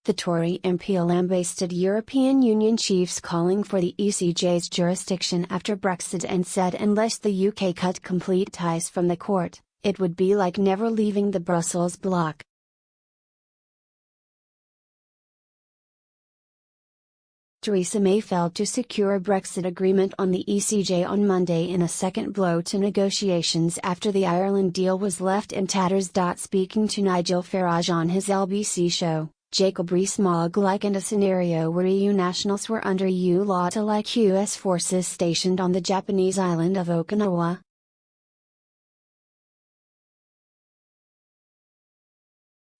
The Tory MP lambasted European Union chiefs calling for the ECJ's jurisdiction after Brexit and said unless the UK cut complete ties from the court, it would be like never leaving the Brussels bloc. Theresa May failed to secure a Brexit agreement on the ECJ on Monday in a second blow to negotiations after the Ireland deal was left in tatters. Speaking to Nigel Farage on his LBC show, Jacob Rees-Mogg likened a scenario where EU nationals were under EU law to like US forces stationed on the Japanese island of Okinawa.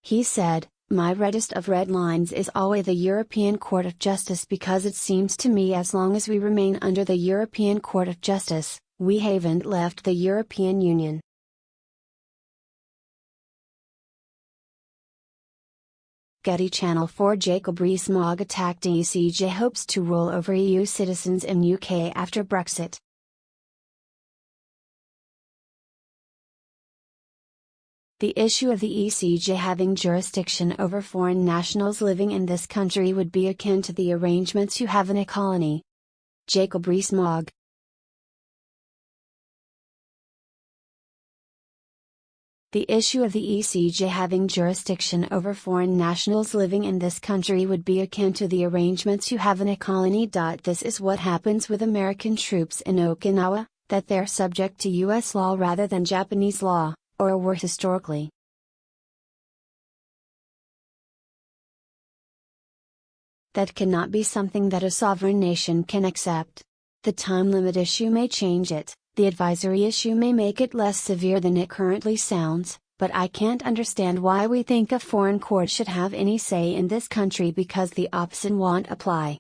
He said, "My reddest of red lines is always the European Court of Justice because it seems to me as long as we remain under the European Court of Justice, we haven't left the European Union." Getty Channel 4 Jacob Rees-Mogg attacked ECJ hopes to rule over EU citizens in UK after Brexit. The issue of the ECJ having jurisdiction over foreign nationals living in this country would be akin to the arrangements you have in a colony. Jacob Rees-Mogg. The issue of the ECJ having jurisdiction over foreign nationals living in this country would be akin to the arrangements you have in a colony. This is what happens with American troops in Okinawa, that they're subject to US law rather than Japanese law, or were historically. That cannot be something that a sovereign nation can accept. The time limit issue may change it. The advisory issue may make it less severe than it currently sounds, but I can't understand why we think a foreign court should have any say in this country because the opposite won't apply.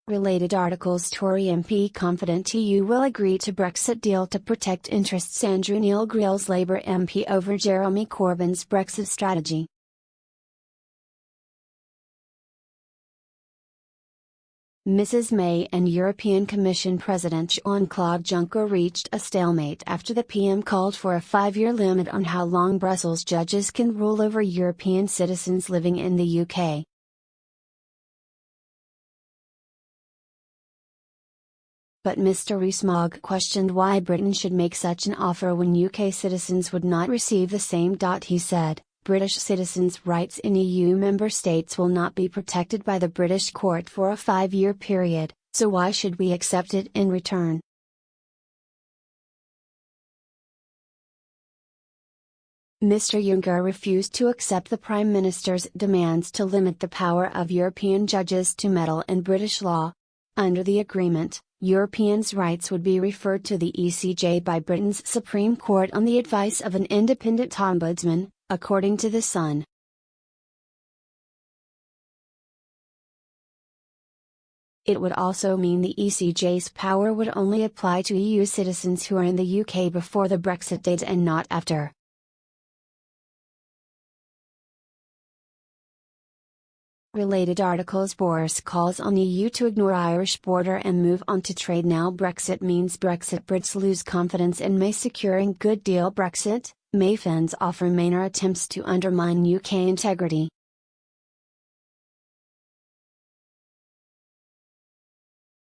Related articles. Tory MP confident EU will agree to Brexit deal to protect interests. Andrew Neil grills Labour MP over Jeremy Corbyn's Brexit strategy. Mrs May and European Commission President Jean-Claude Juncker reached a stalemate after the PM called for a 5-year limit on how long Brussels judges can rule over European citizens living in the UK. But Mr Rees-Mogg questioned why Britain should make such an offer when UK citizens would not receive the same. He said, "British citizens' rights in EU member states will not be protected by the British court for a 5-year period, so why should we accept it in return?" Mr Juncker refused to accept the Prime Minister's demands to limit the power of European judges to meddle in British law. Under the agreement, Europeans' rights would be referred to the ECJ by Britain's Supreme Court on the advice of an independent ombudsman, according to The Sun. It would also mean the ECJ's power would only apply to EU citizens who are in the UK before the Brexit date and not after. Related articles. Boris calls on EU to ignore Irish border and move on to trade now. Brexit means Brexit. Brits lose confidence in May securing good deal. Brexit, May fans offer Maynard attempts to undermine UK integrity.